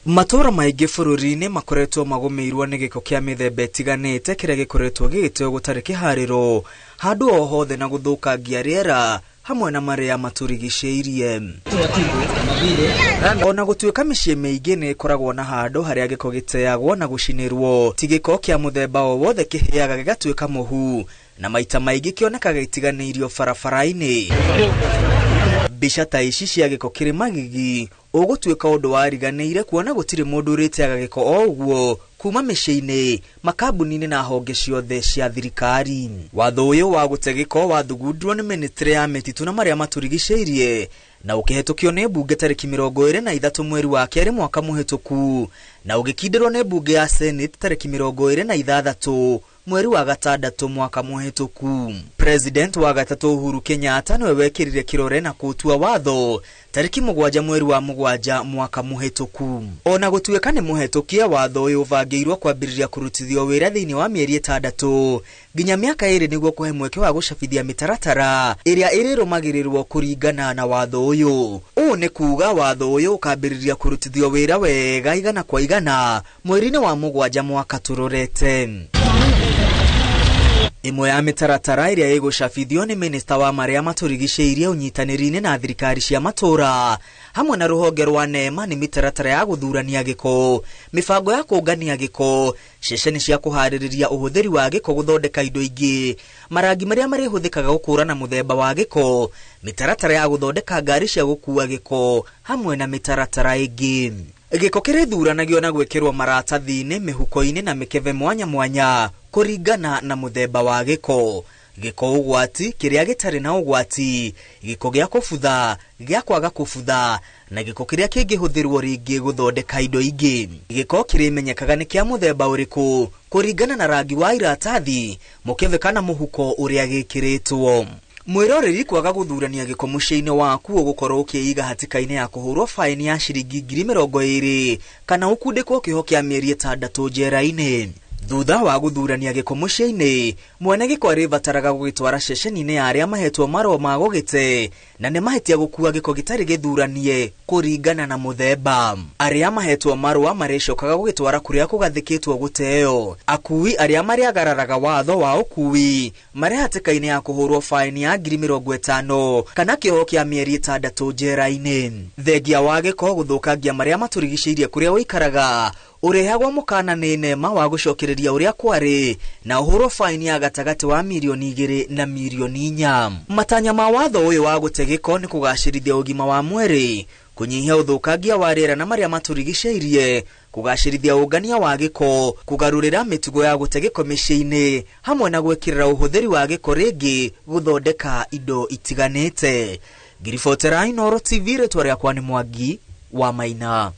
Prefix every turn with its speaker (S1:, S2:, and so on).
S1: Matora maingĩ bũrũri-inĩ makoretwo magomeirwo nĩ gĩko kĩa mĩthemba ĩtiganĩte kĩrĩa gĩkoretwo gĩgĩteo gũtarĩ kĩharĩro handũ o hothe na gũthũkangia rĩera hamwe na marĩa matũrigicĩirie. Ona gũtuĩka mĩciĩ mĩingĩ nĩ ĩkoragwo na handũ harĩa gĩko gĩteagwo na gũcinĩrwo, ti gĩko kĩa mũthemba o wothe kĩhĩaga gĩgatuĩka mũhu na maita maingĩ kĩonekaga itiganĩirio barabara-inĩ. Mbica ta ici cia gĩko kĩrĩ magigi ũgũtuĩka ũndũ wariganĩire kuona gũtirĩ mũndũ ũrĩteaga gĩko o ũguo kuma mĩciĩ-inĩ, makambuni-inĩ na honge ciothe cia thirikari. Watho ũyũ wa gũte gĩko wathugundurwo nĩ Ministry ya Mĩtitũ na marĩa matũrigicĩirie na ũkĩhetũkio nĩ mbunge tarĩki 23 mweri wa kerĩ mwaka mũhetũku na ũgĩkindĩrwo nĩ mbunge ya Senate tarĩki 26 mweri wa gatandatũ mwaka mũhetũku. President wa gatatũ Uhuru Kenyatta nĩwe wekĩrire kĩrore na kũtua watho tarĩki 7 mweri wa 7 mwaka mũhetũku. Ona gũtuĩka nĩ mũhetũkie, watho ũyũ ũbangĩirwo kwambĩrĩria kũrutithio wĩra thĩinĩ wa mĩeri 6 nginya mĩaka 2 nĩguo kũhe mweke wa gũcabithia mĩtaratara ĩrĩa ĩrĩrũmagĩrĩrwo kũringana na watho ũyũ. Ũũ nĩ kuuga watho ũyũ ũkambĩrĩria kũrutithio wĩra wega igana kwa igana mweri-inĩ wa 7 mwaka tũrorete. Imwe ya mĩtaratara ĩrĩa ĩgũcabithio nĩ Minister wa marĩa matũrigicĩirie ũnyitanĩri-inĩ na thirikari cia matũra hamwe na rũhonge rwa NEMA nĩ mĩtaratara ya gũthurania gĩko, mĩbango ya kũngania gĩko, ceceni cia kũharĩrĩria ũhũthĩri wa gĩko gũthondeka indo ingĩ, marangi marĩa marĩhũthĩkaga gũkũrana mũthemba wa gĩko, mĩtaratara ya gũthondeka ngari cia gũkua gĩko hamwe na mĩtaratara ĩngĩ. Gĩko kĩrĩthuranagio na gwĩkĩrwo maratathi-inĩ, mĩhuko-inĩ na mĩkebe mwanya mwanya kũringana na mũthemba wa gĩko. Gĩko ũgwati, kĩrĩa gĩtarĩ na ũgwati, gĩko gĩa kũbutha, gĩa kwaga kũbutha na gĩko kĩrĩa kĩngĩhũthĩrwo rĩngĩ gũthondeka indo ingĩ. Gĩko kĩrĩmenyekaga nĩ kĩa mũthemba ũrĩkũ kũringana na rangi wa iratathi, mũkebe kana mũhuko ũrĩa gĩkĩrĩtwo. Mwĩroreri kwaga gũthurania gĩko mũciĩ-inĩ waku ũgũkorwo ũkĩiga hatĩka-inĩ ya kũhũrwo faini ya ciringi 20,000 kana ũkundĩkwo kĩoho kĩa mĩeri 6 njera-inĩ. Thutha wa gũthurania gĩko mũciĩ-inĩ, mwene gĩko arĩbataraga gũgĩtwara ceceni-inĩ ya arĩa mahetwo marũa ma gũgĩte na nĩ mahĩtia gũkua gĩko gĩtarĩ gĩthuranie kũringana na mũthemba. Arĩa mahetwo marũa marĩcokaga gũgĩtwara kũrĩa kũgathĩkĩtwo gũteo. Akui arĩa marĩagararaga watho wa ũkui marĩ hatĩka-inĩ ya kũhũrwo faini ya 50,000 kana kĩoho kĩa mĩeri 6 njera-inĩ. Thengia wa gĩko gũthũkangia marĩa matũrigicĩirie kũrĩa ũikaraga ũrehagwo mũkana nĩ NEMA wa gũcokereria ũrĩa kwarĩ na ũhũrwo faini ya gatagatĩ wa mirioni 2 na mirioni 4. Matanya ma watho ũyũ wa gũte gĩko nĩ kũgacĩrithia ũgima wa mwĩrĩ, kũnyihia ũthũkangia wa rĩera na marĩa matũrigicĩirie, kũgacĩrithia ũngania wa gĩko, kũgarũrĩra mĩtugo ya gũte gĩko mĩciĩ-inĩ hamwe na gwĩkĩrĩra ũhũthĩri wa gĩko rĩngĩ gũthondeka indo itiganĩte. Ngiribotera Inooro TV, rĩtwa rĩakwa nĩ Mwangi wa Maina.